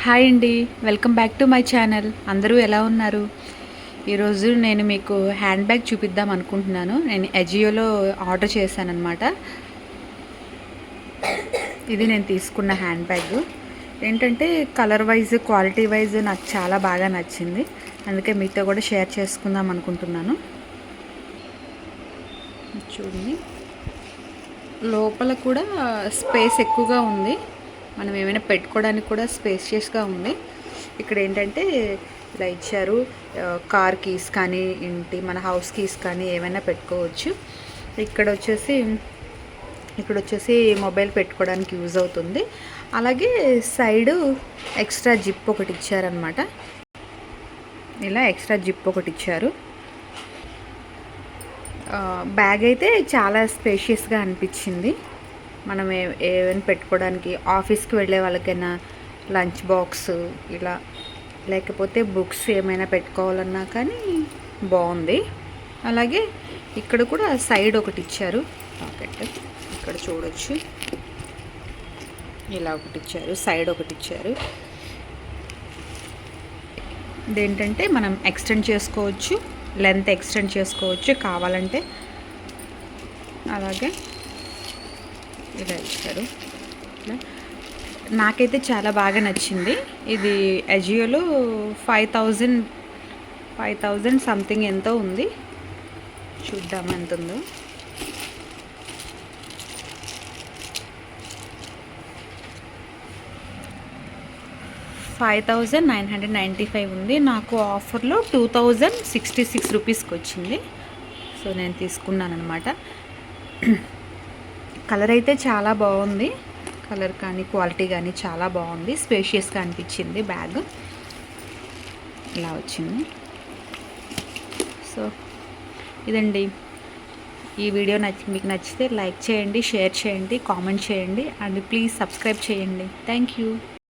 Hi అండి, welcome back to my channel. అందరూ ఎలా ఉన్నారు? ఈరోజు నేను మీకు హ్యాండ్ బ్యాగ్ చూపిద్దాం అనుకుంటున్నాను. నేను అజియోలో ఆర్డర్ చేశాను అనమాట. ఇది నేను తీసుకున్న హ్యాండ్ బ్యాగ్. ఏంటంటే కలర్ వైజ్, క్వాలిటీ వైజ్ నాకు చాలా బాగా నచ్చింది. అందుకే మీతో కూడా షేర్ చేసుకుందాం అనుకుంటున్నాను. చూడండి, లోపల కూడా స్పేస్ ఎక్కువగా ఉంది. మనం ఏమైనా పెట్టుకోవడానికి కూడా స్పేషియస్గా ఉంది. ఇక్కడ ఏంటంటే ఇలా ఇచ్చారు, కార్ కీస్ కానీ ఇంటి మన హౌస్ కీస్ కానీ ఏమైనా పెట్టుకోవచ్చు. ఇక్కడ వచ్చేసి మొబైల్ పెట్టుకోవడానికి యూజ్ అవుతుంది. అలాగే సైడు ఎక్స్ట్రా జిప్ ఒకటి ఇచ్చారనమాట. ఇలా ఎక్స్ట్రా జిప్ ఒకటి ఇచ్చారు. బ్యాగ్ అయితే చాలా స్పేషియస్గా అనిపించింది. మనం ఏమైనా పెట్టుకోవడానికి, ఆఫీస్కి వెళ్ళే వాళ్ళకైనా లంచ్ బాక్స్ ఇలా, లేకపోతే బుక్స్ ఏమైనా పెట్టుకోవాలన్నా కానీ బాగుంది. అలాగే ఇక్కడ కూడా సైడ్ ఒకటి ఇచ్చారు పాకెట్. ఇక్కడ చూడొచ్చు, ఇలా ఒకటి ఇచ్చారు, సైడ్ ఒకటి ఇచ్చారు. ఇదేంటంటే మనం ఎక్స్టెండ్ చేసుకోవచ్చు, లెంత్ ఎక్స్టెండ్ చేసుకోవచ్చు కావాలంటే. అలాగే ఇలా ఇచ్చారు. నాకైతే చాలా బాగా నచ్చింది. ఇది అజియోలో 5,000 సంథింగ్ ఎంతో ఉంది. చూద్దాం ఎంత ఉందో. $5,995 ఉంది. నాకు ఆఫర్లో 2,066 రూపీస్కి వచ్చింది. సో నేను తీసుకున్నాను అనమాట. కలర్ అయితే చాలా బాగుంది. కలర్ కానీ క్వాలిటీ కానీ చాలా బాగుంది. స్పేషియస్గా అనిపించింది బ్యాగ్. ఇలా వచ్చింది. సో ఇదండి ఈ వీడియో మీకు నచ్చితే లైక్ చేయండి, షేర్ చేయండి, కామెంట్ చేయండి అండ్ ప్లీజ్ సబ్స్క్రైబ్ చేయండి. Thank you.